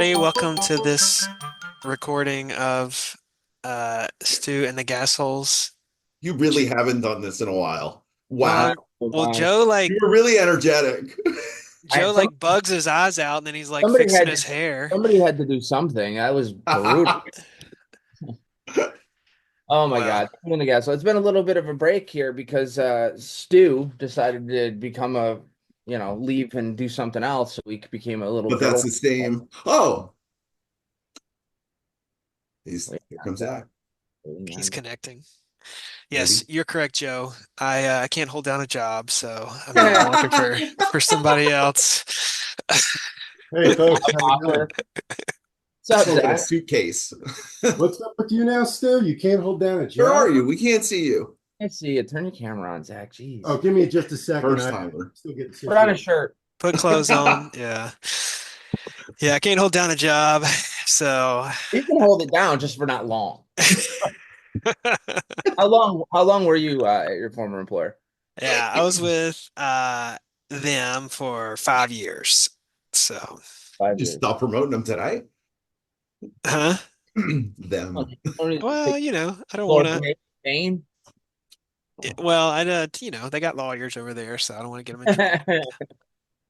everybody. Welcome to this recording of Stu and the Gasholes. You really haven't done this in a while. Well, Wow. well, Fine. You were really energetic. Joe like bugs his eyes out, and then he's like Somebody fixing had his hair. somebody had to do something. That was brutal. Oh my Well, God. I'm gonna guess. So it's been a little bit of a break here because Stu decided to become leave and do something else. So we became a little But that's girl. the same. Oh, Wait, here comes Zach. he's connecting. Yes, Maybe. you're correct, Joe. I can't hold down a job, so I'm looking for somebody else. Hey folks, how you doing? Awkward. What's up, Sounds like a Zach? suitcase. What's up with you now, Stu? You can't hold down a Where are job? you? We can't see you. Let's see you. Turn your camera on, Zach. Jeez. Oh, give me just a second. First I'm timer. still getting Put on a situated. shirt. Put clothes on. Yeah, yeah. I can't hold down a job, so. You can hold it down just for not long. How long were you at your former employer? Yeah, I was with them for 5 years. So, Five Just years. stop promoting them tonight. huh? Oh, Them. you don't need to take Well, I don't want floor to. for Spain. Well, they got lawyers over there, so I don't want to get them in trouble.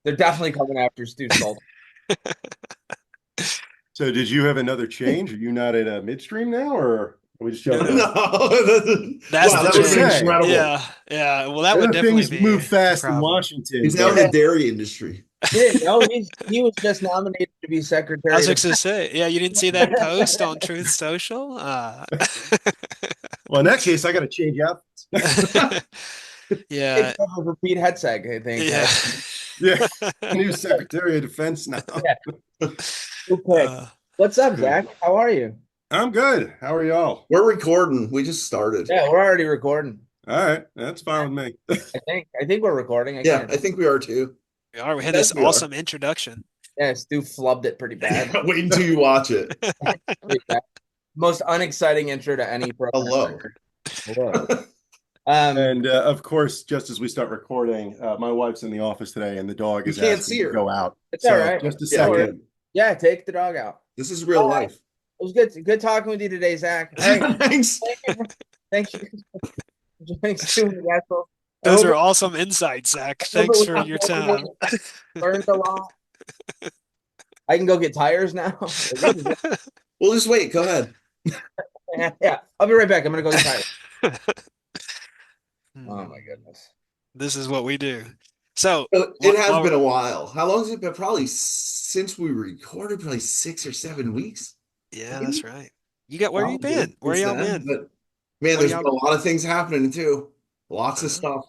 They're definitely coming after Stu Salt. So, did you have another change? Are you not at a midstream now, or are we just No, jumping No. around? that's Wow, the I that was would be gonna say, change. incredible. Yeah, yeah. Well, that I would know definitely things be move a fast in problem. Washington, He's now in but the dairy industry. You didn't know he was just nominated to be I was Secretary of fixing to say, yeah, you didn't see that post on Truth Social? well, in that case, I got to change out. Yeah, Take over for Pete Hetzeg, I think. yeah. Yeah, new Secretary of Defense now. Yeah. Okay. Uh, What's up, Zach? How are you? I'm good. How are y'all? We're recording. We just started. Yeah, we're already recording. All right, that's fine with me. I think we're recording. I Yeah, can't. I think we are too. we had Yes, this we are. awesome introduction. Yeah, Stu flubbed it pretty bad. Wait until you watch it. Pretty bad. Most unexciting intro to any program Hello. record. Hello. Um, And of course, just as we start recording, my wife's in the office today, and the dog You is can't asking see to her. go out. it's all So right. just a Yeah, Don't worry. second. Yeah, take the dog out. this is real All right. life. It was good talking with you today, Zach. Hey, Thanks. thank you for joining Stu and the Gasol. I Those hope are it, awesome insights, Zach. hope it Thanks was for your time. informative. Learned a lot. I can go get tires now. This is it. We'll just wait. Go ahead. Yeah, I'll be right back. I'm gonna go get tires. Oh Hmm. my goodness. This is what we do. So, It has while been a while. How long has it been? Probably since we recorded, probably 6 or 7 weeks, yeah, that's maybe. right. Where you Probably been? Where since y'all then. been? But man, What are there's been y'all? a lot of things happening too. Lots of Uh, stuff.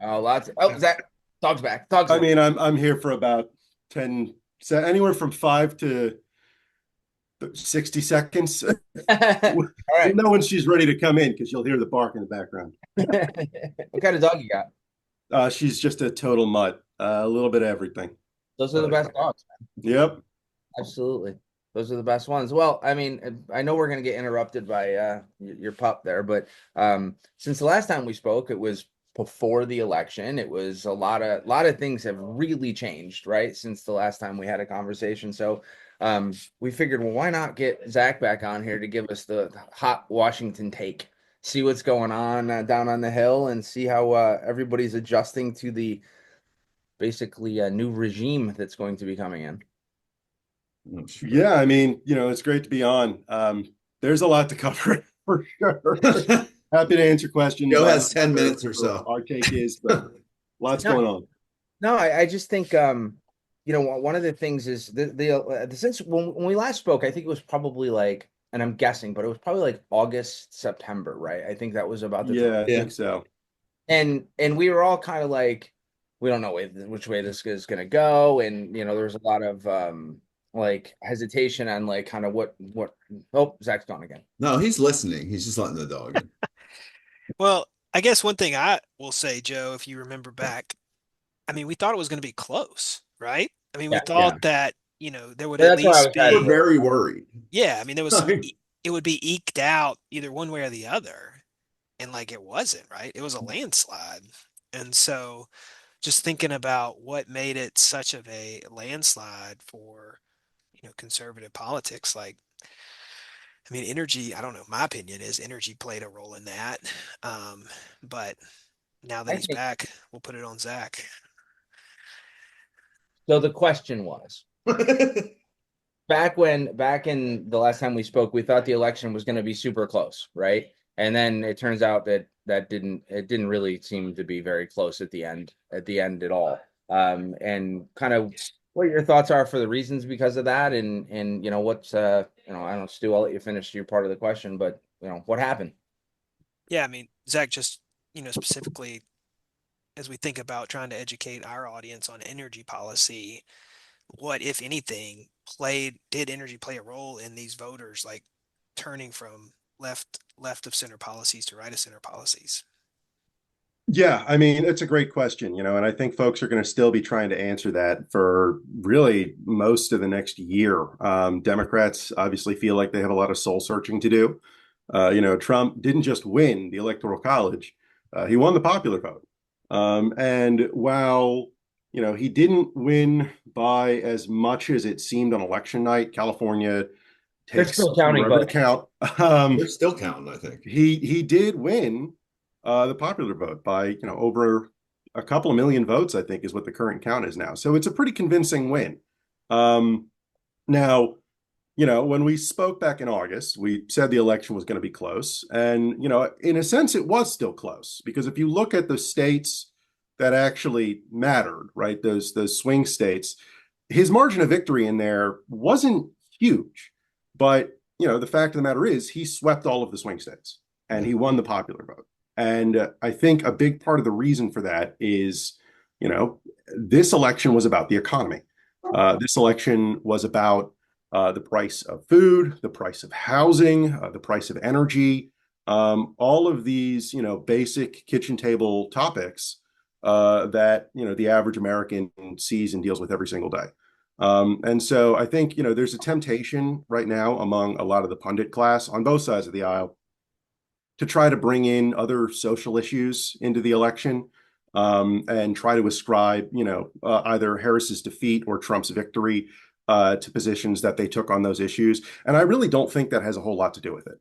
Oh, lots. Oh, Zach, dog's back. Dog's I back. mean, I'm here for about 10, so anywhere from 5 to 60 seconds. All You'll right. know when she's ready to come in because you'll hear the bark in the background. What kind of dog you got? She's just a total mutt. A little bit of everything. Those are the best dogs. Yep. Absolutely. Those are the best ones. Well, I mean, I know we're going to get interrupted by your pup there, but since the last time we spoke, it was before the election. It was a lot of things have really changed, right? Since the last time we had a conversation. So we figured, well, why not get Zach back on here to give us the hot Washington take, see what's going on down on the Hill, and see how everybody's adjusting to the basically a new regime that's going to be coming in. Oh, sure. Yeah, I mean, it's great to be on. There's a lot to cover for sure. Happy to answer questions Joe on has 10 whatever minutes or so. our take is, but lots No, going on. no, I just think one of the things is since when we last spoke, I think it was probably like, and I'm guessing, but it was probably like August, September, right? I think that was about the time. Yeah, I Yeah. think so. And we were all kind of like, we don't know which way this is gonna go, and there was a lot of like hesitation on like kind of what. Oh, Zach's gone again. No, he's listening. He's just letting the dog in. well, I guess one thing I will say, Joe, if you remember back, I mean, we thought it was going to be close, right? I mean, we Yeah, yeah. thought that, there would But at that's why I least was We're hesitant. be, very worried. yeah, I mean, it would be eked out either one way or the other. And like it wasn't, right? It was a landslide. And so just thinking about what made it such of a landslide for conservative politics. Like, I mean, energy, I don't know, my opinion is energy played a role in that. Um, but now that I he's think back, we'll put it on Zach. so. The question was, back in the last time we spoke, we thought the election was going to be super close, right? And then it turns out that it didn't really seem to be very close at the end at all. And kind of what your thoughts are for the reasons because of that, and what's I don't know, Stu, I'll let you finish your part of the question, but what happened? Yeah, I mean, Zach, just, specifically as we think about trying to educate our audience on energy policy, what, if anything, did energy play a role in these voters like turning from left of center policies to right of center policies? Yeah, I mean, it's a great question, and I think folks are going to still be trying to answer that for really most of the next year. Democrats obviously feel like they have a lot of soul searching to do. Trump didn't just win the Electoral College, he won the popular vote. And while, he didn't win by as much as it seemed on election night, California They're takes still counting forever to votes. count. They're still counting, I think. He did win the popular vote by over a couple of million votes, I think is what the current count is now. So it's a pretty convincing win. Now, when we spoke back in August, we said the election was going to be close, and in a sense, it was still close because if you look at the states that actually mattered, right, those swing states, his margin of victory in there wasn't huge, but the fact of the matter is he swept all of the swing states and he won the popular vote. And I think a big part of the reason for that is, this election was about the economy. This election was about the price of food, the price of housing, the price of energy, all of these, basic kitchen table topics that, the average American sees and deals with every single day. And so I think, there's a temptation right now among a lot of the pundit class on both sides of the aisle to try to bring in other social issues into the election and try to ascribe, either Harris's defeat or Trump's victory to positions that they took on those issues. And I really don't think that has a whole lot to do with it.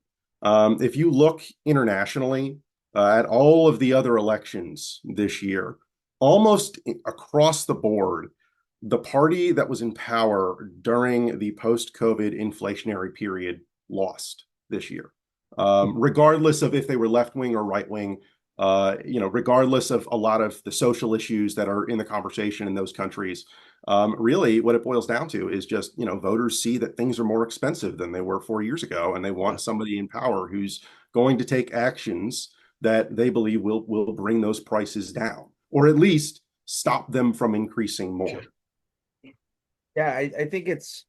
If you look internationally at all of the other elections this year, almost across the board, the party that was in power during the post-COVID inflationary period lost this year. Regardless of if they were left wing or right wing, regardless of a lot of the social issues that are in the conversation in those countries, really what it boils down to is just, voters see that things are more expensive than they were 4 years ago, and they want somebody in power who's going to take actions that they believe will bring those prices down, or at least stop them from increasing more. Yeah, I think it's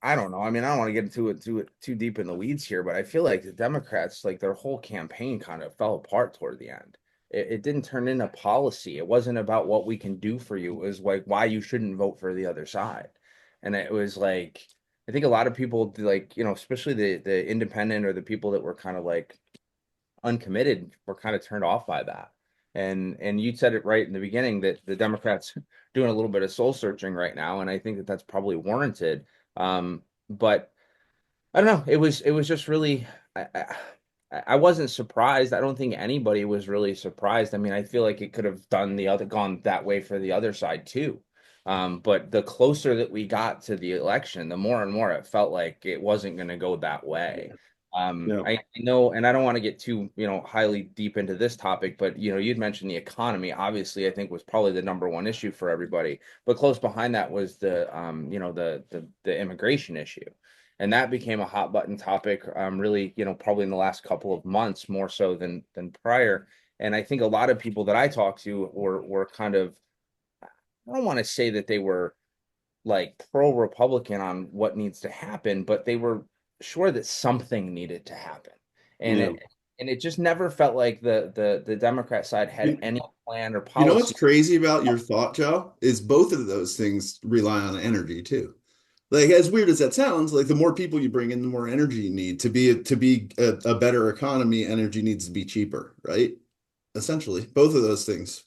I don't know. I mean, I don't want to get into it too deep in the weeds here, but I feel like the Democrats, like their whole campaign kind of fell apart toward the end. It didn't turn into policy. It wasn't about what we can do for you. It was like why you shouldn't vote for the other side. And it was like I think a lot of people like, especially the independent or the people that were kind of like uncommitted were kind of turned off by that. And you said it right in the beginning that the Democrats doing a little bit of soul searching right now, and I think that that's probably warranted. But I don't know. It was just really I wasn't surprised. I don't think anybody was really surprised. I mean, I feel like it could have gone that way for the other side too. But the closer that we got to the election, the more and more it felt like it wasn't going to go that way. Yeah. I know, and I don't want to get too, highly deep into this topic, but you'd mentioned the economy, obviously, I think was probably the number one issue for everybody. But close behind that was the immigration issue. And that became a hot button topic, really, probably in the last couple of months, more so than prior. And I think a lot of people that I talked to were kind of, I don't want to say that they were like pro-Republican on what needs to happen, but they were sure that something needed to happen. And Yeah. it just never felt like the Democrat side had any plan or You know what's policy. crazy about your thought, Joe, is both of those things rely on energy too. Like as weird as that sounds, like the more people you bring in, the more energy you need to be a better economy. Energy needs to be cheaper, right? Essentially, both of those things.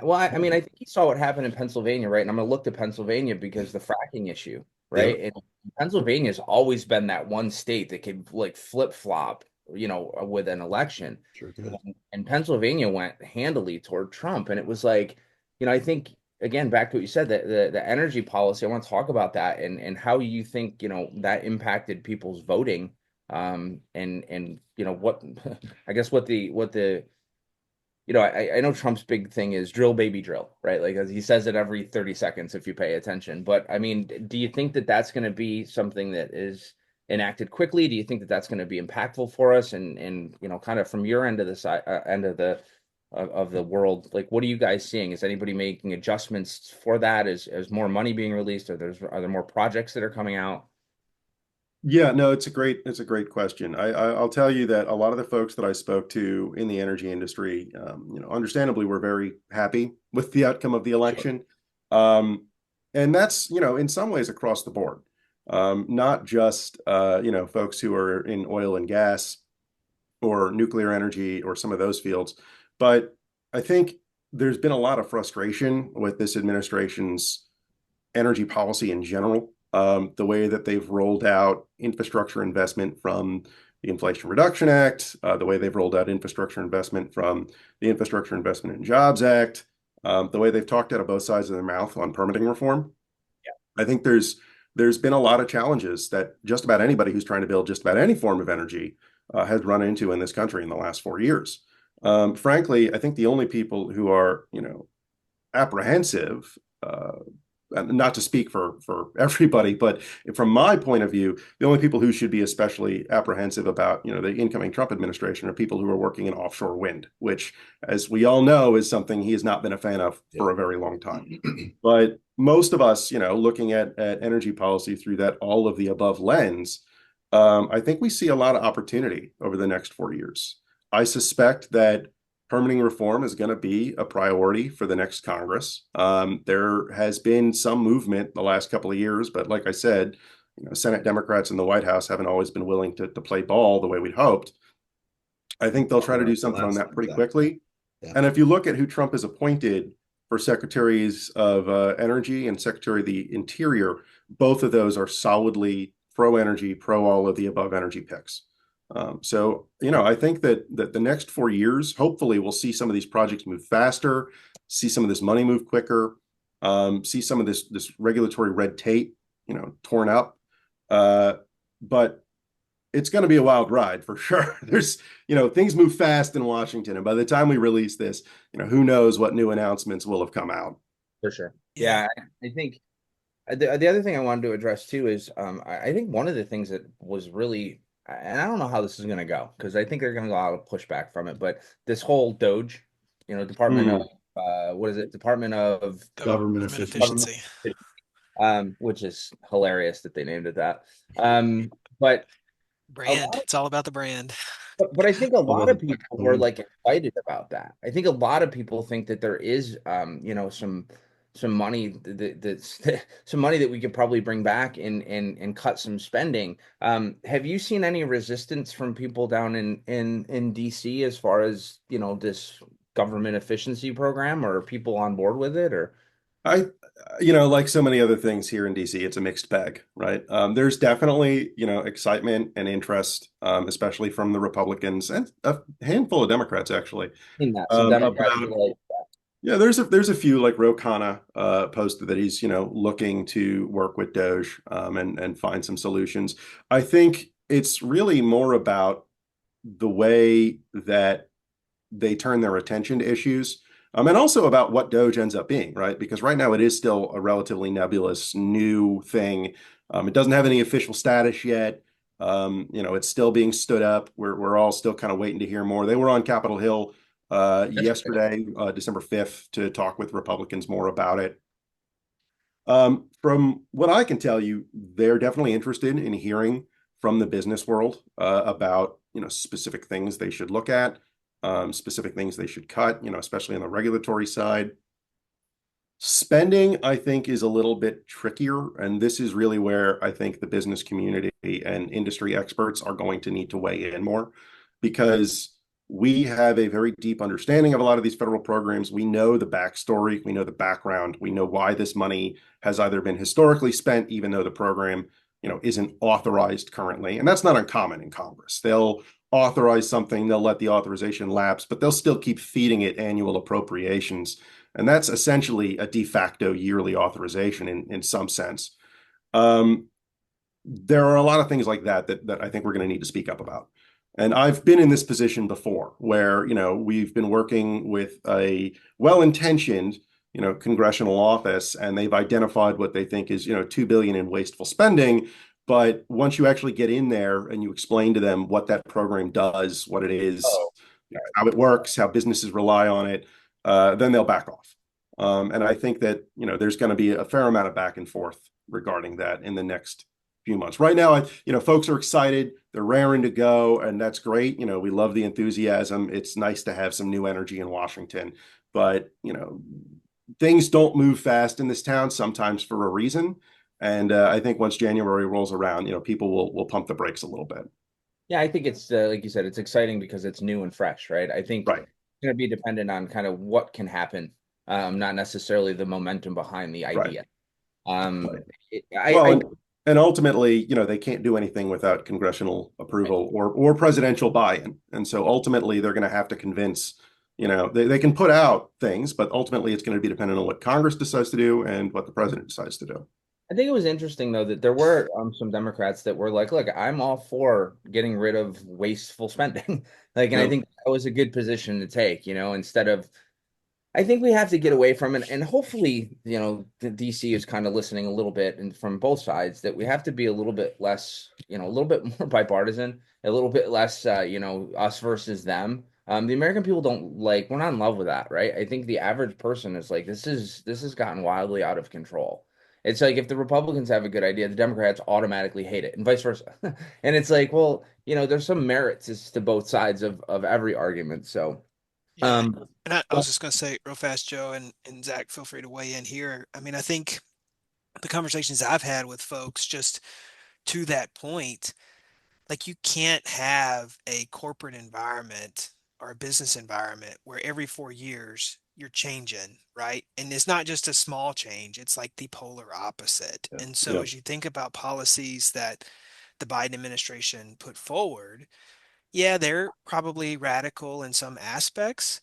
Well, I mean, I think you saw what happened in Pennsylvania, right? And I'm going to look to Pennsylvania because the fracking issue. right? And Pennsylvania's always been that one state that could like flip flop, with an election. Sure could. And Pennsylvania went handily toward Trump. And it was like, I think again, back to what you said, that the energy policy, I want to talk about that and how you think, that impacted people's voting. And what I guess what the I know Trump's big thing is drill, baby, drill, right? Like as he says it every 30 seconds if you pay attention. But I mean, do you think that that's going to be something that is enacted quickly? Do you think that that's going to be impactful for us? And kind of from your end of the side, end of the world, like what are you guys seeing? Is anybody making adjustments for that? Is more money being released? Are there more projects that are coming out? Yeah, no, it's a great question. I'll tell you that a lot of the folks that I spoke to in the energy industry, understandably, were very happy with the outcome of the Sure. election. And that's, in some ways across the board. Not just, folks who are in oil and gas or nuclear energy or some of those fields, but I think there's been a lot of frustration with this administration's energy policy in general. The way that they've rolled out infrastructure investment from the Inflation Reduction Act, the way they've rolled out infrastructure investment from the Infrastructure Investment and Jobs Act, the way they've talked out of both sides of their mouth on permitting reform. I think there's been a lot of challenges that just about anybody who's trying to build just about any form of energy has run into in this country in the last 4 years. Frankly, I think the only people who are, apprehensive, and not to speak for everybody, but from my point of view, the only people who should be especially apprehensive about, the incoming Trump administration are people who are working in offshore wind, which, as we all know, is something he has not been a fan of for a very long time. But most of us, looking at energy policy through that all of the above lens, I think we see a lot of opportunity over the next 4 years. I suspect that permitting reform is going to be a priority for the next Congress. There has been some movement the last couple of years, but like I said, Senate Democrats in the White House haven't always been willing to play ball the way we'd hoped. I think they'll try to do something on that pretty quickly. Yeah. And if you look at who Trump has appointed for secretaries of energy and secretary of the interior, both of those are solidly pro-energy, pro all of the above energy picks. So, I think that the next 4 years, hopefully we'll see some of these projects move faster, see some of this money move quicker, see some of this regulatory red tape, torn up. But it's going to be a wild ride for sure. There's, things move fast in Washington. And by the time we release this, who knows what new announcements will have come out. For sure. Yeah. Yeah, I think the other thing I wanted to address too is I think one of the things that was really, and I don't know how this is going to go because I think they're going to go out of pushback from it, but this whole Doge, Department of what is it? Department of Government Government, efficiency. which is hilarious that they named it that. But a Brand. lot It's all about the brand. but I think a lot of people were Mhm. like excited about that. I think a lot of people think that there is, some money that's some money that we could probably bring back and cut some spending. Have you seen any resistance from people down in DC as far as this government efficiency program, or are people on board with it, or? I, like so many other things here in DC, it's a mixed bag, right? There's definitely, excitement and interest, especially from the Republicans and a handful of Democrats, actually, Seen that some Democrats are about, like, yeah, there's a few like Ro Khanna posted that he's, looking to work with Doge and find some solutions. I think it's really more about the way that they turn their attention to issues. And also about what Doge ends up being, right? Because right now it is still a relatively nebulous new thing. It doesn't have any official status yet. It's still being stood up. We're all still kind of waiting to hear more. They were on Capitol Hill yesterday, December 5th, to talk with Republicans more about it. From what I can tell you, they're definitely interested in hearing from the business world about specific things they should look at, specific things they should cut, especially on the regulatory side. Spending, I think, is a little bit trickier, and this is really where I think the business community and industry experts are going to need to weigh in more, because We have a very deep understanding of a lot of these federal programs. We know the backstory, we know the background, we know why this money has either been historically spent, even though the program, isn't authorized currently. And that's not uncommon in Congress. They'll authorize something, they'll let the authorization lapse, but they'll still keep feeding it annual appropriations. And that's essentially a de facto yearly authorization in some sense. Um, there are a lot of things like that I think we're going to need to speak up about. And I've been in this position before where, we've been working with a well-intentioned, congressional office, and they've identified what they think is, 2 billion in wasteful spending. But once you actually get in there and you explain to them what that program does, what it is, Oh, how it works, how businesses rely on it, then they'll back off. And I think that, there's going to be a fair amount of back and forth regarding that in the next few months. Right now, folks are excited, they're raring to go, and that's great. We love the enthusiasm. It's nice to have some new energy in Washington, but things don't move fast in this town, sometimes for a reason. And I think once January rolls around, people will pump the brakes a little bit. yeah, I think it's like you said, it's exciting because it's new and fresh, right? I think Right. it's going to be dependent on kind of what can happen, not necessarily the momentum behind the Right. idea. Um, Right. it, Well, I and ultimately, they can't do anything without congressional approval or presidential buy-in. And so ultimately, they're going to have to convince, they can put out things, but ultimately it's going to be dependent on what Congress decides to do and what the president decides to do. I think it was interesting though that there were some Democrats that were like, "Look, I'm all for getting rid of wasteful spending." Like, and I Yeah. think that was a good position to take, instead of I think we have to get away from it, and hopefully, the DC is kind of listening a little bit, and from both sides, that we have to be a little bit less, a little bit more bipartisan, a little bit less, us versus them. The American people don't like, we're not in love with that, right? I think the average person is like, this has gotten wildly out of control. It's like if the Republicans have a good idea, the Democrats automatically hate it, and vice versa. And it's like, well, there's some merits as to both sides of every argument. So, Yeah. um, And I was just going to say real fast, Joe and Zach, feel free to weigh in here. I mean, I think the conversations I've had with folks just to that point, like you can't have a corporate environment or a business environment where every 4 years you're changing, right? And it's not just a small change, it's like the polar opposite. Yeah. And so Yeah. as you think about policies that the Biden administration put forward, yeah, they're probably radical in some aspects,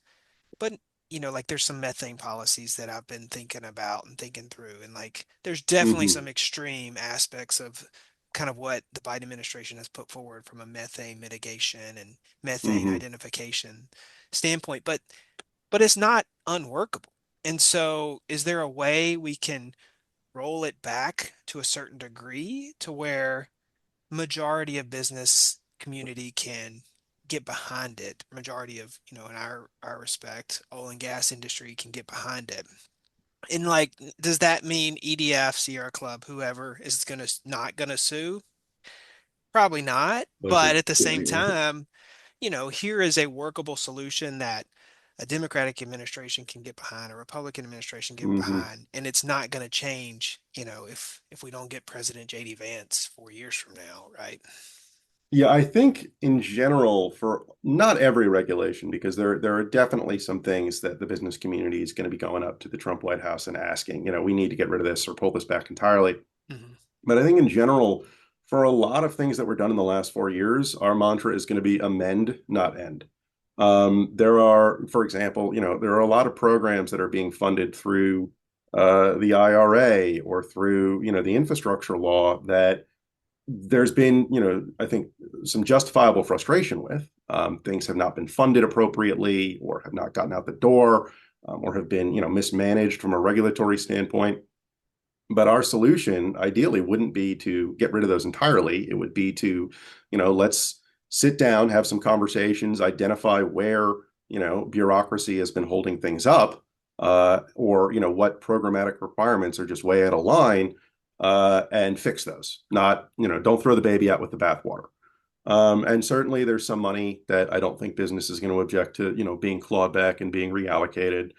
but like there's some methane policies that I've been thinking about and thinking through, and like there's definitely Hmm. some extreme aspects of kind of what the Biden administration has put forward from a methane mitigation and methane Hmm. identification standpoint, but it's not unworkable. And so is there a way we can roll it back to a certain degree to where majority of business community can get behind it. Majority of, in our respect, oil and gas industry can get behind it. And like, does that mean EDF, Sierra Club, whoever is not gonna sue? Probably not. But at the same time, here is a workable solution that a Democratic administration can get behind, a Republican administration get Hmm. behind, and it's not going to change, if we don't get President JD Vance 4 years from now, right? Yeah, I think in general, for not every regulation, because there are definitely some things that the business community is going to be going up to the Trump White House and asking, we need to get rid of this or pull this back entirely. Mhm. But I think in general, for a lot of things that were done in the last 4 years, our mantra is going to be amend, not end. There are, for example, there are a lot of programs that are being funded through the IRA or through, the infrastructure law that there's been, I think some justifiable frustration with. Things have not been funded appropriately or have not gotten out the door, or have been, mismanaged from a regulatory standpoint. But our solution ideally wouldn't be to get rid of those entirely. It would be to, let's sit down, have some conversations, identify where, bureaucracy has been holding things up, or, what programmatic requirements are just way out of line, and fix those. Not, don't throw the baby out with the bathwater. And certainly there's some money that I don't think business is going to object to, being clawed back and being reallocated.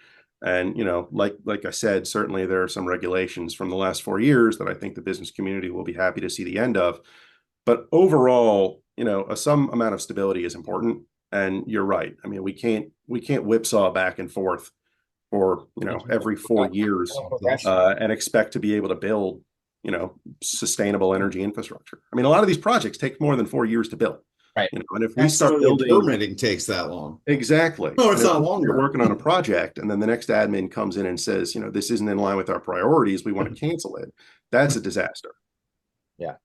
And, like I said, certainly there are some regulations from the last 4 years that I think the business community will be happy to see the end of. But overall, some amount of stability is important. And you're right. I mean, we can't whipsaw back and forth for, every 4 years and expect to be able to build, sustainable energy infrastructure. I mean, a lot of these projects take more than 4 years to build. Right. And if we That's start some of the building, permitting takes that long. exactly. No, it's And if not we start longer. working on a project and then the next admin comes in and says, this isn't in line with our priorities, we want to cancel it. That's a disaster. Yeah.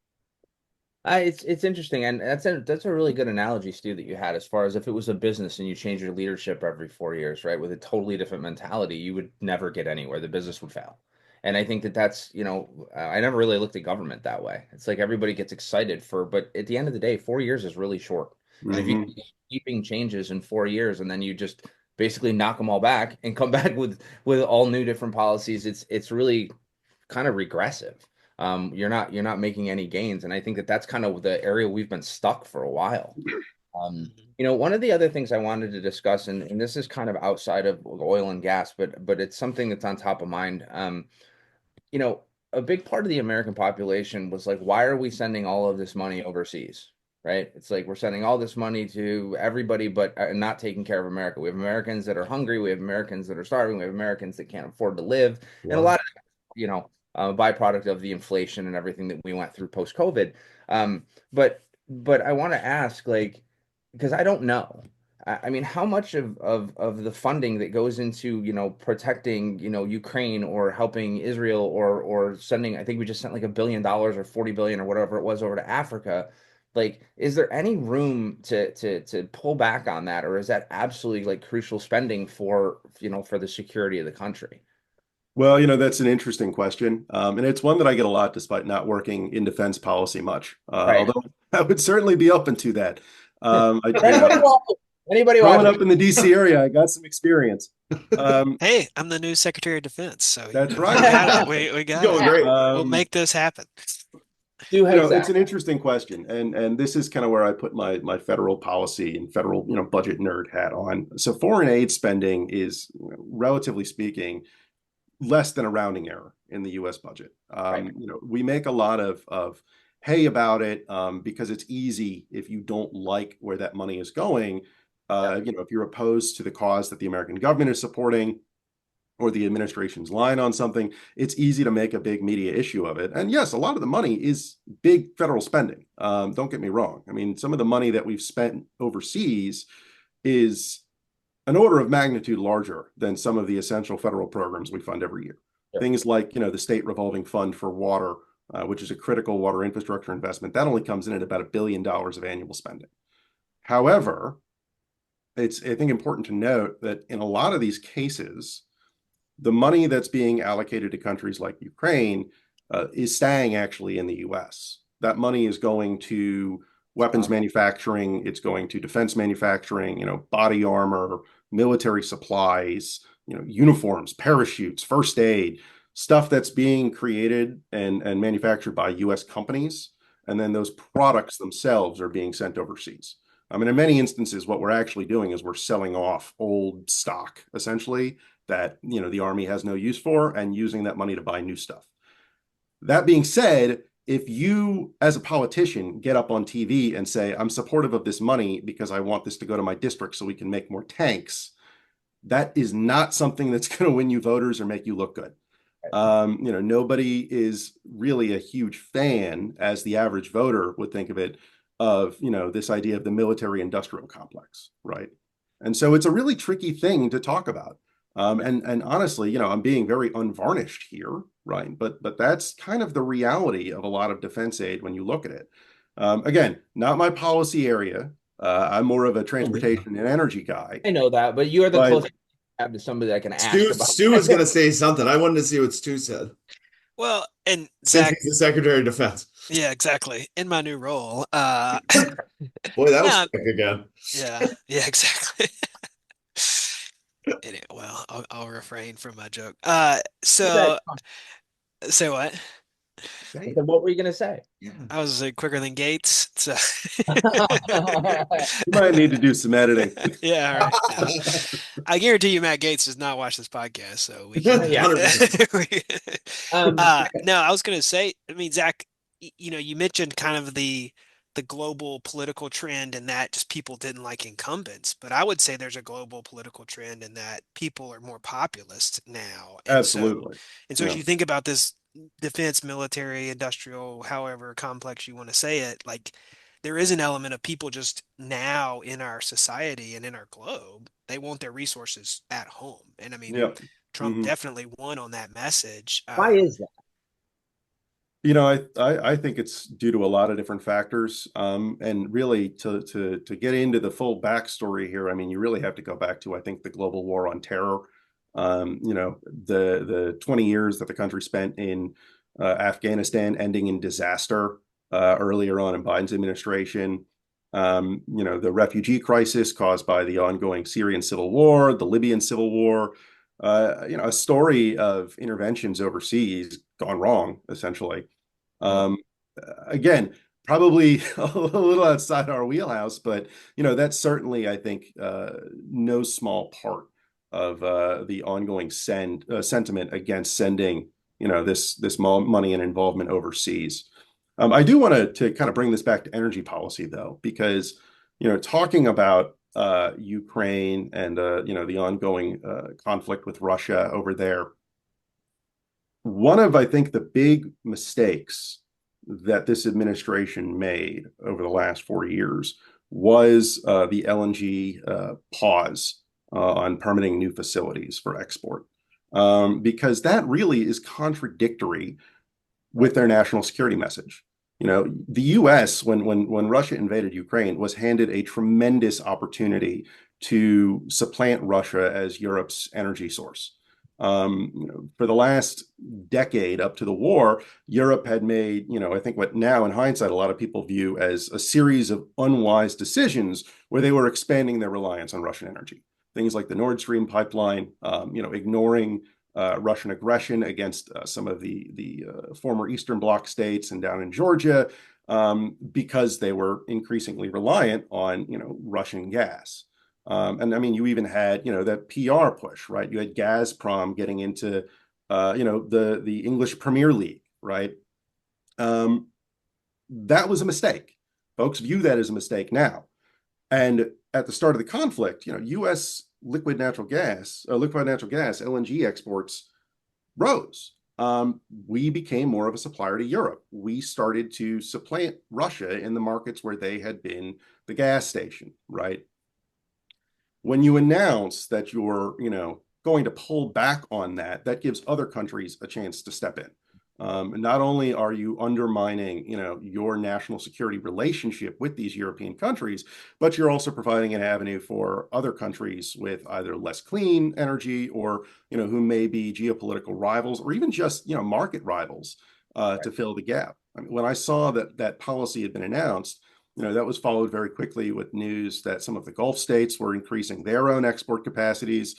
It's interesting, and that's a really good analogy, Stu, that you had as far as if it was a business and you change your leadership every 4 years, right, with a totally different mentality, you would never get anywhere. The business would fail. And I think that that's, I never really looked at government that way. It's like everybody gets excited but at the end of the day, 4 years is really short. And if you Mhm. keep keeping changes in 4 years and then you just basically knock them all back and come back with all new different policies, it's really kind of regressive. You're not making any gains, and I think that that's kind of the area we've been stuck for a while. Mhm. One of the other things I wanted to discuss, and this is kind of outside of oil and gas, but it's something that's on top of mind. You know, a big part of the American population was like, why are we sending all of this money overseas? Right? It's like we're sending all this money to everybody, but not taking care of America. We have Americans that are hungry. We have Americans that are starving. We have Americans that can't afford to live, and a Wow. lot of byproduct of the inflation and everything that we went through post COVID. But I want to ask, like, because I don't know. I mean, how much of the funding that goes into, protecting, Ukraine or helping Israel or sending, I think we just sent like $1 billion or 40 billion or whatever it was over to Africa. Like, is there any room to pull back on that, or is that absolutely like crucial spending for the security of the country? Well, that's an interesting question. And it's one that I get a lot despite not working in defense policy much. Right. Although I would certainly be open to that. Anybody watching? Anybody Growing watching? up in the DC area, I got some experience. Um, Hey, I'm the new Secretary of Defense, so that's we right. got it. We got Going it. great. We'll make this happen. Do heads It's that. an interesting question, and this is kind of where I put my federal policy and federal budget nerd hat on. So foreign aid spending is, relatively speaking, less than a rounding error in the U.S. budget. Right. We make a lot of hay about it because it's easy if you don't like where that money is going. If you're opposed to the cause that the American government is supporting or the administration's line on something, it's easy to make a big media issue of it. And yes, a lot of the money is big federal spending. Don't get me wrong. I mean, some of the money that we've spent overseas is an order of magnitude larger than some of the essential federal programs we fund every year. Yep. Things like, the state revolving fund for water, which is a critical water infrastructure investment, that only comes in at about $1 billion of annual spending. However, it's, I think, important to note that in a lot of these cases, the money that's being allocated to countries like Ukraine is staying actually in the US. That money is going to weapons manufacturing, it's going to defense manufacturing, body armor, military supplies, uniforms, parachutes, first aid, stuff that's being created and manufactured by US companies. And then those products themselves are being sent overseas. I mean, in many instances, what we're actually doing is we're selling off old stock, essentially, that the Army has no use for, and using that money to buy new stuff. That being said, if you as a politician get up on TV and say, I'm supportive of this money because I want this to go to my district so we can make more tanks, that is not something that's going to win you voters or make you look good. Nobody is really a huge fan, as the average voter would think of it, of this idea of the military industrial complex, right? And so it's a really tricky thing to talk about. And honestly, I'm being very unvarnished here, right? But that's kind of the reality of a lot of defense aid when you look at it. Again, not my policy area. I'm more of a transportation and energy guy. I know that, but you are the But closest I have to somebody that can ask about. Stu was going to say something. I wanted to see what Stu said Well, and since Zach, he's the Secretary of Defense. yeah, exactly. In my new role, Boy, that was yeah, quick again. yeah, exactly. Anyway, well, I'll refrain from my joke. Zach, So say what? I said, what were you gonna say? I was quicker than Gates. So you might need to do some editing. yeah, all right. Yeah. I guarantee you, Matt Gates does not watch this podcast, so we can. Yeah. 100%. No, I was gonna say. I mean, Zach, you mentioned kind of the the global political trend in that just people didn't like incumbents, but I would say there's a global political trend in that people are more populist now. Absolutely. And so as Yeah. you think about this defense, military, industrial, however complex you want to say it, like there is an element of people just now in our society and in our globe, they want their resources at home. And I mean, Yeah. Trump Mhm. definitely won on that message. Why is that? I think it's due to a lot of different factors. And really to get into the full backstory here, I mean, you really have to go back to, I think, the global war on terror. The 20 years that the country spent in Afghanistan ending in disaster earlier on in Biden's administration. The refugee crisis caused by the ongoing Syrian civil war, the Libyan civil war, a story of interventions overseas gone wrong, essentially. Yeah. Um, Again, probably a little outside our wheelhouse, but that's certainly, I think, no small part of the ongoing sentiment against sending, this money and involvement overseas. I do want to kind of bring this back to energy policy, though, because talking about Ukraine and the ongoing conflict with Russia over there, one of, I think, the big mistakes that this administration made over the last 4 years was the LNG pause on permitting new facilities for export, because that really is contradictory with their national security message. The U.S., when Russia invaded Ukraine, was handed a tremendous opportunity to supplant Russia as Europe's energy source. For the last decade up to the war, Europe had made, I think what now in hindsight, a lot of people view as a series of unwise decisions where they were expanding their reliance on Russian energy. Things like the Nord Stream pipeline, ignoring Russian aggression against some of the former Eastern Bloc states and down in Georgia, because they were increasingly reliant on Russian gas. And I mean, you even had that PR push, right? You had Gazprom getting into the English Premier League, right? That was a mistake. Folks view that as a mistake now. And at the start of the conflict, U.S. liquefied natural gas, LNG exports rose. We became more of a supplier to Europe. We started to supplant Russia in the markets where they had been the gas station, right? When you announce that you're, going to pull back on that, that gives other countries a chance to step in. And not only are you undermining, your national security relationship with these European countries, but you're also providing an avenue for other countries with either less clean energy or, who may be geopolitical rivals or even just, market rivals to fill the gap. I mean, when I saw that policy had been announced, that was followed very quickly with news that some of the Gulf states were increasing their own export capacities.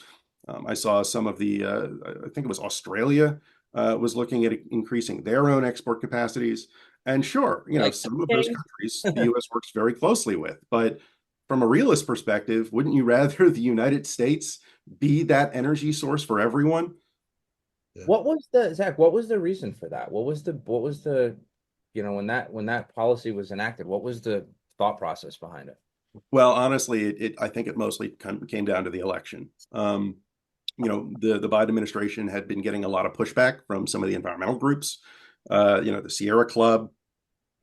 I saw some of I think it was Australia, was looking at increasing their own export capacities. And sure, Like, some of those okay. countries the U.S. works very closely with. But from a realist perspective, wouldn't you rather the United States be that energy source for everyone? Yeah. What was the Zach? What was the reason for that? What was the when that policy was enacted? What was the thought process behind it? Well, honestly, I think it mostly came down to the election. The Biden administration had been getting a lot of pushback from some of the environmental groups. The Sierra Club,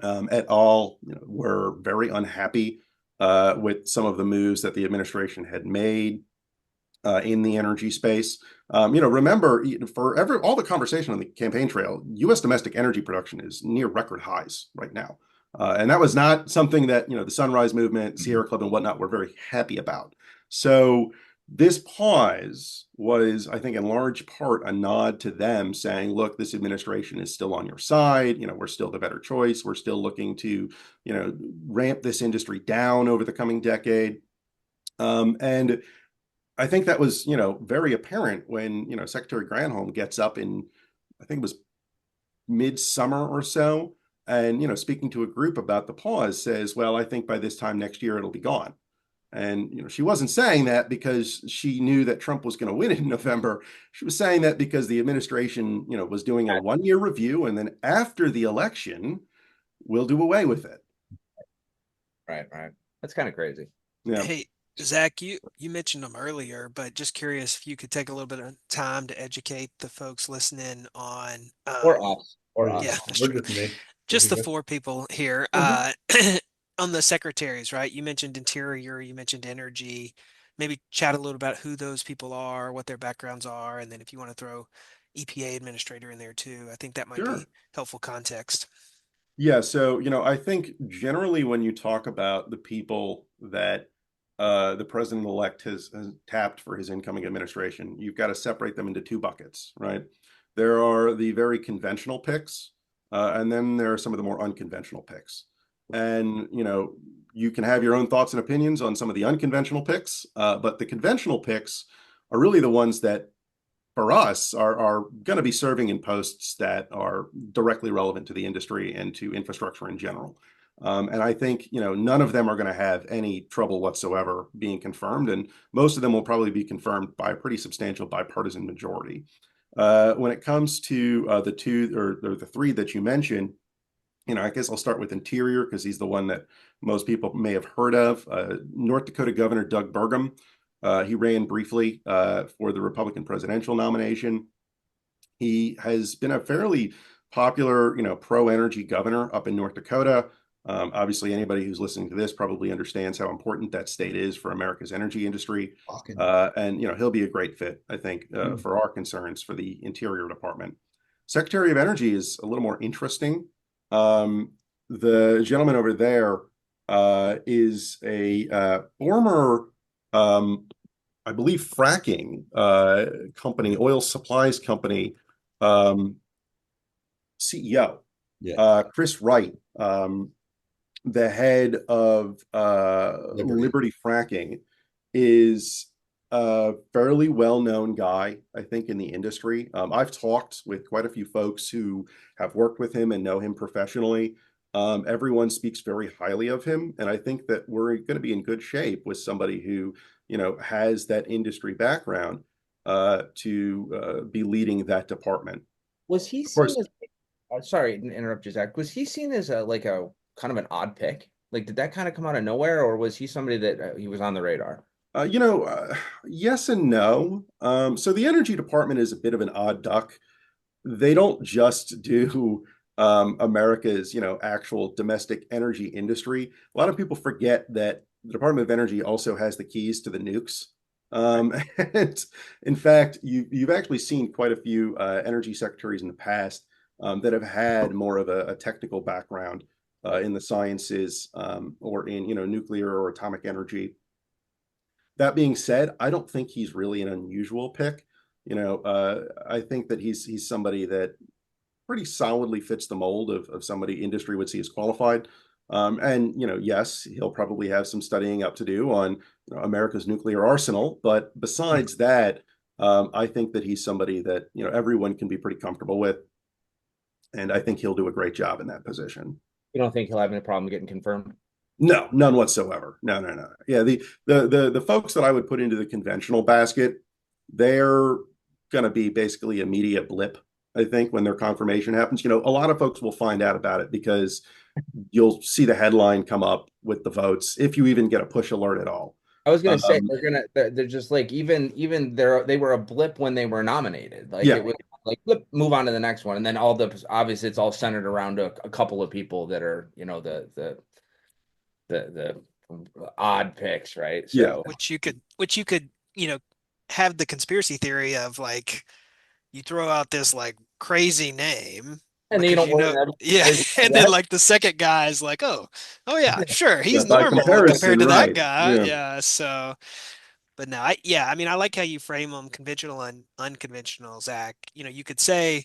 et al., were very unhappy with some of the moves that the administration had made in the energy space. Remember, for all the conversation on the campaign trail, U.S. domestic energy production is near record highs right now. And that was not something that, the Sunrise Movement, Sierra Club, and whatnot were very happy about. So this pause was, I think, in large part a nod to them saying, look, this administration is still on your side. We're still the better choice. We're still looking to, ramp this industry down over the coming decade. And I think that was, very apparent when, Secretary Granholm gets up in, I think it was midsummer or so, and, speaking to a group about the pause says, well, I think by this time next year it'll be gone. And, she wasn't saying that because she knew that Trump was going to win in November. She was saying that because the administration, was doing a 1-year review. And then after the election, we'll do away with it. Right. That's kind of crazy. Yeah, Hey, Zach, you mentioned them earlier, but just curious if you could take a little bit of time to educate the folks listening on, Or yeah, us. that's Or true. just me. That'd Just be the good. four people here. Mhm. On the secretaries, right? You mentioned interior, you mentioned energy. Maybe chat a little about who those people are, what their backgrounds are, and then if you want to throw EPA administrator in there too, I think that might sure. be helpful context. Yeah, so I think generally when you talk about the people that the president-elect has tapped for his incoming administration, you've got to separate them into two buckets, right? There are the very conventional picks, and then there are some of the more unconventional picks. And you can have your own thoughts and opinions on some of the unconventional picks, but the conventional picks are really the ones that for us are going to be serving in posts that are directly relevant to the industry and to infrastructure in general. And I think none of them are going to have any trouble whatsoever being confirmed, and most of them will probably be confirmed by a pretty substantial bipartisan majority. When it comes to the two or the three that you mentioned, I guess I'll start with Interior because he's the one that most people may have heard of. North Dakota Governor Doug Burgum. He ran briefly for the Republican presidential nomination. He has been a fairly popular, pro-energy governor up in North Dakota. Obviously, anybody who's listening to this probably understands how important that state is for America's energy industry. Fucking. And he'll be a great fit, I think, Mm. for our concerns for the Interior Department. Secretary of Energy is a little more interesting. Um, the gentleman over there is a former, I believe, fracking company, oil supplies company CEO, Yeah. Chris Wright, the head of Liberty. Liberty Fracking, is a fairly well-known guy, I think, in the industry. I've talked with quite a few folks who have worked with him and know him professionally. Everyone speaks very highly of him, and I think that we're going to be in good shape with somebody who, has that industry background to be leading that department. Was he Of seen course, as sorry to interrupt you, Zach. Was he seen as a like a kind of an odd pick? Like, did that kind of come out of nowhere, or was he somebody that he was on the radar? Uh, you know, uh, yes and no. So the energy department is a bit of an odd duck. They don't just do America's, actual domestic energy industry. A lot of people forget that the Department of Energy also has the keys to the nukes. Right. And in fact, you've actually seen quite a few energy secretaries in the past that have had more of a technical background in the sciences or in, nuclear or atomic energy. That being said, I don't think he's really an unusual pick. I think that he's somebody that pretty solidly fits the mold of somebody industry would see as qualified. And yes, he'll probably have some studying up to do on America's nuclear arsenal. But Mm. besides that, I think that he's somebody that everyone can be pretty comfortable with, and I think he'll do a great job in that position. You don't think he'll have any problem getting confirmed? No, none whatsoever. No, no, no. Yeah, the folks that I would put into the conventional basket, they're going to be basically a media blip. I think when their confirmation happens, a lot of folks will find out about it because you'll see the headline come up with the votes if you even get a push alert at all. I was gonna say Um, they're just like even they were a blip when they were nominated. Like yeah, it was like blip, move on to the next one, and then all the obviously it's all centered around a couple of people that are the odd picks, right? yeah, So Which you could, have the conspiracy theory of like you throw out this like crazy name and then you because don't worry about yeah, it. and then What? like the second guy is like, oh yeah, sure, yeah. he's By normal comparison, compared to that right? guy. Yeah, Yeah, so but no, I mean I like how you frame them conventional and unconventional, Zach. You could say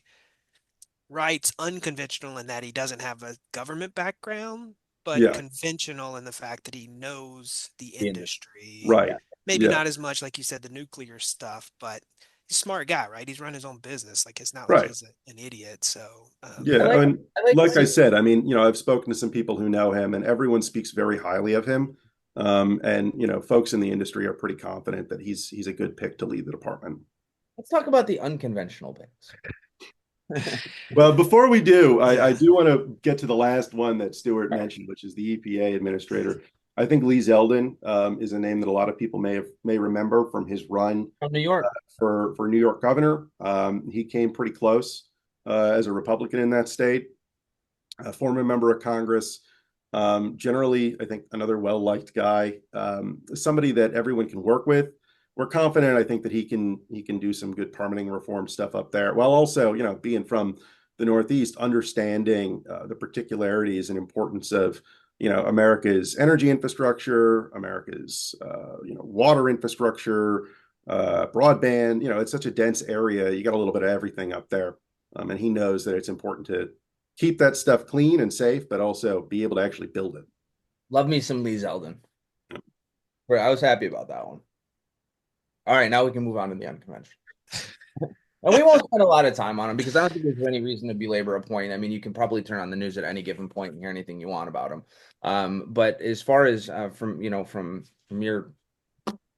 Wright's unconventional in that he doesn't have a government background, but yeah, conventional in the fact that he knows the The industry. industry. Yeah. right. Maybe Yeah, not as much like you said, the nuclear stuff, but he's a smart guy, right? He's run his own business. Like it's not like right. he's an idiot. So I Yeah, like and I like to like I see said, I mean, I've spoken to some people who know him, and everyone speaks very highly of him. And folks in the industry are pretty confident that he's a good pick to lead the department. let's talk about the unconventional picks. Well, before we do, I yeah. do want to get to the last one that Stuart mentioned, which is the EPA administrator. I think Lee Zeldin is a name that a lot of people may remember from his run From New York. for New York governor. He came pretty close as a Republican in that state, a former member of Congress. Generally, I think another well-liked guy, somebody that everyone can work with. We're confident, I think, that he can do some good permitting reform stuff up there, while also, being from the Northeast, understanding the particularities and importance of, America's energy infrastructure, America's, water infrastructure, broadband. It's such a dense area. You got a little bit of everything up there. And he knows that it's important to keep that stuff clean and safe, but also be able to actually build it. Love me some Lee Zeldin. I was happy about that one. All right, now we can move on to the unconventional. And we won't spend a lot of time on him because I don't think there's any reason to belabor a point. I mean, you can probably turn on the news at any given point and hear anything you want about him. But as far as from your,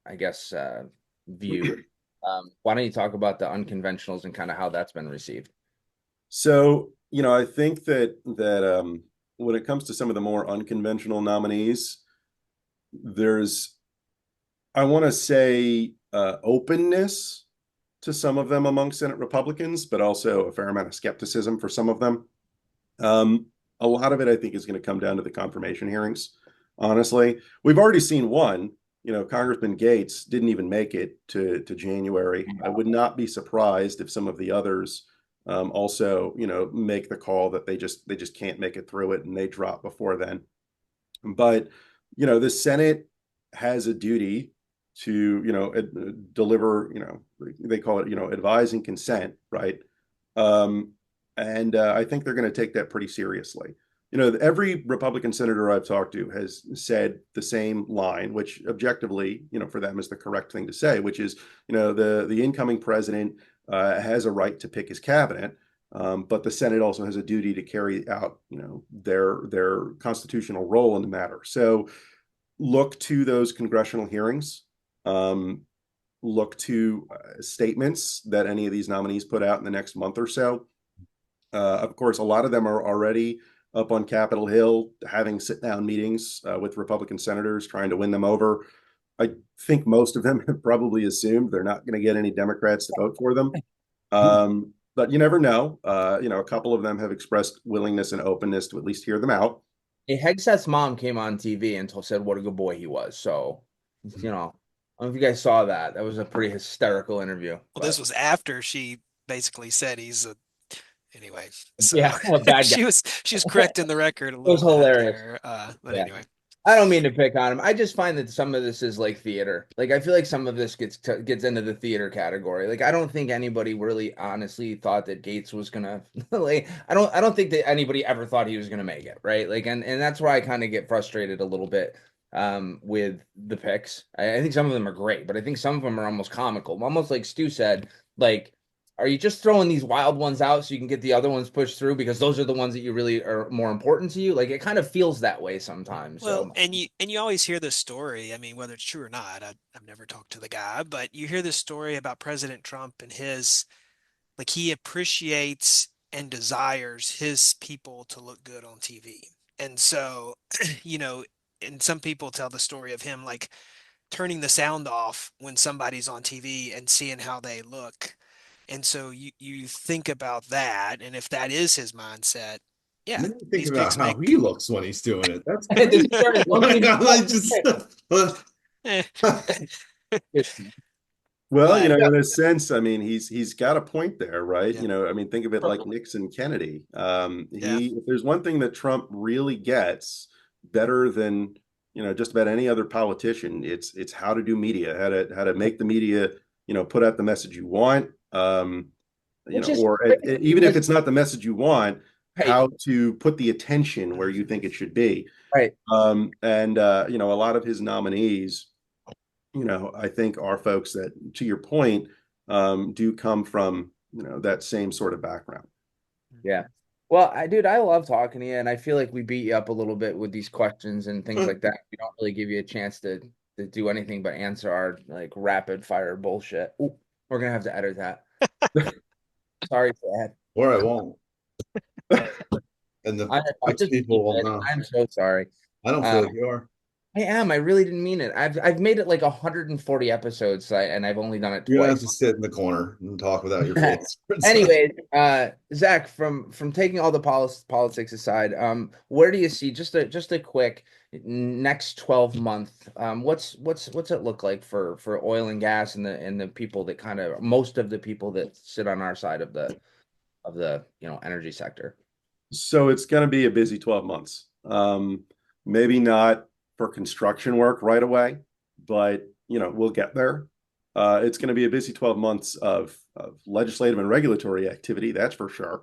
I guess, view, why don't you talk about the unconventionals and kind of how that's been received? So, I think that when it comes to some of the more unconventional nominees, there's, I want to say, openness to some of them among Senate Republicans, but also a fair amount of skepticism for some of them. A lot of it, I think, is going to come down to the confirmation hearings. Honestly, we've already seen one. Congressman Gates didn't even make it to January. I would not be surprised if some of the others also, make the call that they just can't make it through it and they drop before then. But the Senate has a duty to deliver, they call it, advise and consent, right? And I think they're going to take that pretty seriously. Every Republican senator I've talked to has said the same line, which objectively, for them is the correct thing to say, which is, the incoming president has a right to pick his cabinet, but the Senate also has a duty to carry out, their constitutional role in the matter. So look to those congressional hearings. Look to statements that any of these nominees put out in the next month or so. Of course, a lot of them are already up on Capitol Hill having sit-down meetings with Republican senators, trying to win them over. I think most of them have probably assumed they're not going to get any Democrats to vote for them. But you never know. A couple of them have expressed willingness and openness to at least hear them out. Hey, Hegseth's mom came on TV and said what a good boy he was. So, I don't know if you guys saw that. That was a pretty hysterical interview. Well, this was after she basically said he's a anyway. So Yeah, a bad guy. she was correcting the record a It little was bit hilarious. there. But Yeah. anyway. I don't mean to pick on him. I just find that some of this is like theater. Like I feel like some of this gets into the theater category. Like I don't think anybody really honestly thought that Gates was gonna like I don't think that anybody ever thought he was gonna make it, right? Like and that's where I kind of get frustrated a little bit with the picks. I think some of them are great, but I think some of them are almost comical. Almost like Stu said, like are you just throwing these wild ones out so you can get the other ones pushed through because those are the ones that you really are more important to you? Like it kind of feels that way sometimes. Well, So and you always hear this story. I mean, whether it's true or not, I've never talked to the guy, but you hear this story about President Trump and his like he appreciates and desires his people to look good on TV. And so, you know, and some people tell the story of him like turning the sound off when somebody's on TV and seeing how they look. And so you think about that, and if that is his mindset, yeah, You think these about picks how he make looks when he's doing it. That's there's crazy. certain ones Like, you I just, eh. Well, But in a sense, I mean, he's got a point there, right? yeah, I mean, think of it like Nixon, Kennedy. yeah. If there's one thing that Trump really gets better than, just about any other politician, it's how to do media, how to make the media, put out the message you want. which is Or crazy even if because it's not the message you want, right, how to put the attention where you think it should be. right. And a lot of his nominees, I think are folks that, to your point, do come from, that same sort of background. Yeah. Well, I love talking to you, and I feel like we beat you up a little bit with these questions and things like that. We don't really give you a chance to do anything but answer our like rapid fire bullshit. Ooh, we're gonna have to edit that. Sorry for that. or I won't. And the I'm six just people will know. I'm so sorry. I don't feel Um, like you are. I am. I really didn't mean it. I've made it like 140 episodes, and I've only done it You're gonna have to twice. sit in the corner and talk without your face. Anyways, Zach, from taking all the politics aside, where do you see just a quick next 12 month? What's it look like for oil and gas and the people that kind of most of the people that sit on our side of the energy sector? So it's going to be a busy 12 months. Maybe not for construction work right away, but we'll get there. It's going to be a busy 12 months of legislative and regulatory activity, that's for sure.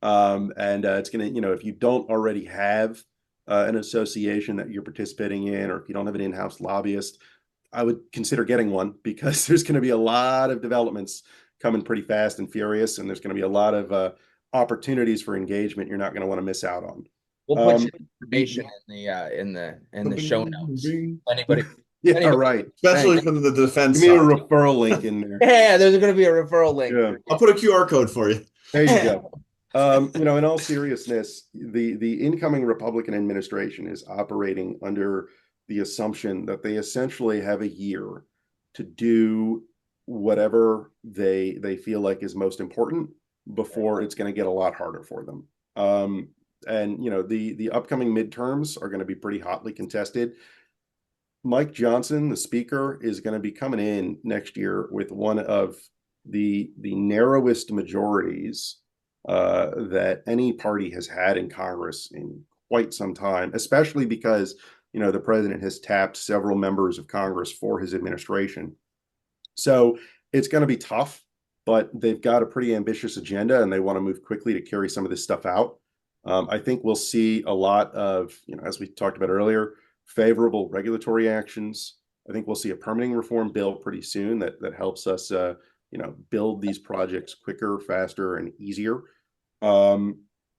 And it's going to, if you don't already have an association that you're participating in, or if you don't have an in-house lobbyist, I would consider getting one because there's going to be a lot of developments coming pretty fast and furious, and there's going to be a lot of opportunities for engagement you're not going to want to miss out on. We'll put your information in the show notes. Anybody, Yeah, anybody, right. Especially Thanks. from the defense Give me a side. referral link in there. yeah, there's going to be a referral link. Yeah. I'll put a QR code for you. There you go. In all seriousness, the incoming Republican administration is operating under the assumption that they essentially have a year to do whatever they feel like is most important before it's going to get a lot harder for them. And the upcoming midterms are going to be pretty hotly contested. Mike Johnson, the speaker, is going to be coming in next year with one of the narrowest majorities that any party has had in Congress in quite some time, especially because the president has tapped several members of Congress for his administration. So it's going to be tough, but they've got a pretty ambitious agenda and they want to move quickly to carry some of this stuff out. I think we'll see a lot of, as we talked about earlier, favorable regulatory actions. I think we'll see a permitting reform bill pretty soon that helps us, build these projects quicker, faster, and easier. And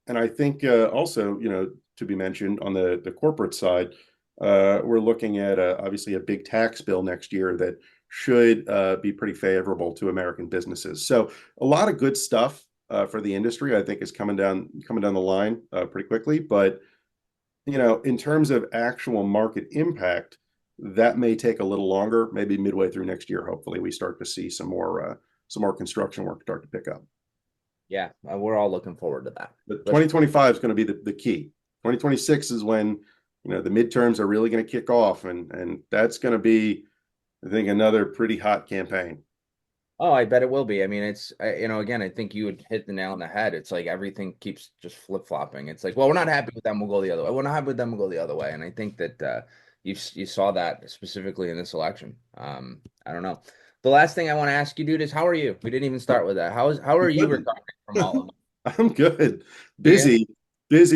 I think also, to be mentioned on the corporate side, we're looking at obviously a big tax bill next year that should be pretty favorable to American businesses. So a lot of good stuff for the industry, I think, is coming down the line pretty quickly. But in terms of actual market impact, that may take a little longer. Maybe midway through next year, hopefully, we start to see some more construction work start to pick up. Yeah, we're all looking forward to that. But 2025 is going to be the key. 2026 is when the midterms are really going to kick off, and that's going to be, I think, another pretty hot campaign. Oh, I bet it will be. I mean, it's again, I think you would hit the nail on the head. It's like everything keeps just flip-flopping. It's like, well, we're not happy with them, we'll go the other way. We're not happy with them, we'll go the other way. And I think that you saw that specifically in this election. I don't know. The last thing I want to ask you, dude, is how are you? We didn't even start with that. How are you recovering from all of it? I'm good. Busy,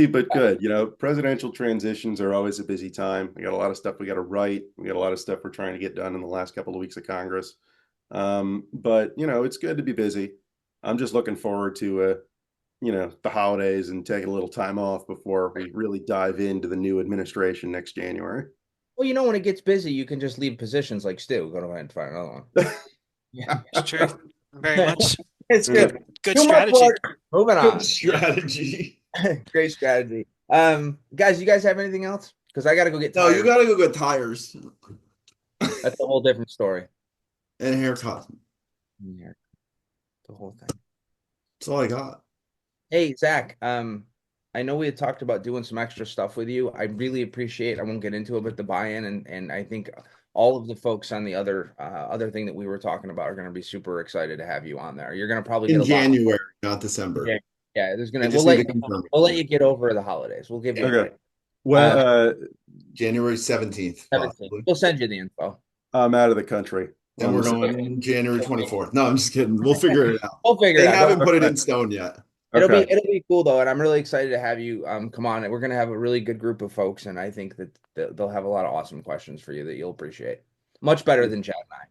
but good. Presidential transitions are always a busy time. We got a lot of stuff we got to write. We got a lot of stuff we're trying to get done in the last couple of weeks of Congress. But it's good to be busy. I'm just looking forward to the holidays and taking a little time off before we really dive into the new administration next January. Well, when it gets busy, you can just leave positions like Stu. Go ahead and find another one. Yeah, it's true. Very much. It's good. Good strategy. Moving on. Good strategy. Great strategy. Guys, you guys have anything else? Because I gotta go get No, tires. you gotta go get tires That's a whole different story. and haircut. Yeah, the whole thing. That's all I got. Hey, Zach, I know we had talked about doing some extra stuff with you. I really appreciate, I won't get into it, but the buy-in and I think all of the folks on the other thing that we were talking about are going to be super excited to have you on there. You're going to probably In get a lot. January, not December. Yeah, there's I gonna just need to confirm. we'll let you get over the holidays. We'll give you Okay. Well, January 17th. 17. We'll send you the info. I'm out of the country. And we're going January 24th. No, I'm just kidding. We'll figure it out. We'll figure They it out. haven't put it in stone yet. It'll Okay. be cool though, and I'm really excited to have you come on. We're gonna have a really good group of folks, and I think that they'll have a lot of awesome questions for you that you'll appreciate. Much better than Chad and I.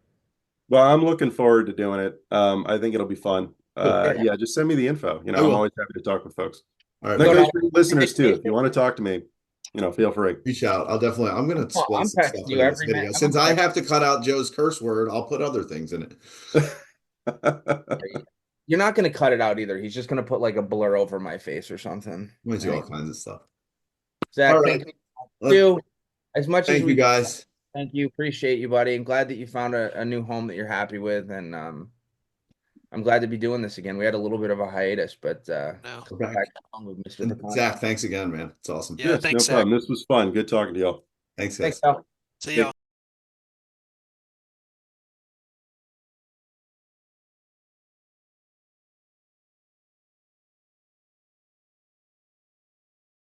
Well, I'm looking forward to doing it. I think it'll be fun. Yeah, just send me the info. I'm always happy to talk with folks. All right. That buddy. goes for listeners too. If you want to talk to me, feel free. Reach out. I'm going to split I'm some texting stuff you in this every video. minute. Since I have to cut out Joe's curse word, I'll put other things in it. You're not gonna cut it out either. He's just gonna put like a blur over my face or something. I'm going to do all kinds of stuff. Zach, All right. thank you. as much as Thank you we guys. thank you, appreciate you, buddy, and glad that you found a new home that you're happy with, and I'm glad to be doing this again. We had a little bit of a hiatus, but No. coming Okay. back on with Mr. And Perconti. Zach, thanks again, man. It's awesome. Yeah, Yes, no thanks, Zach. problem. This was fun. Good talking to y'all. Thanks, Thanks, guys. Al. See Take y'all.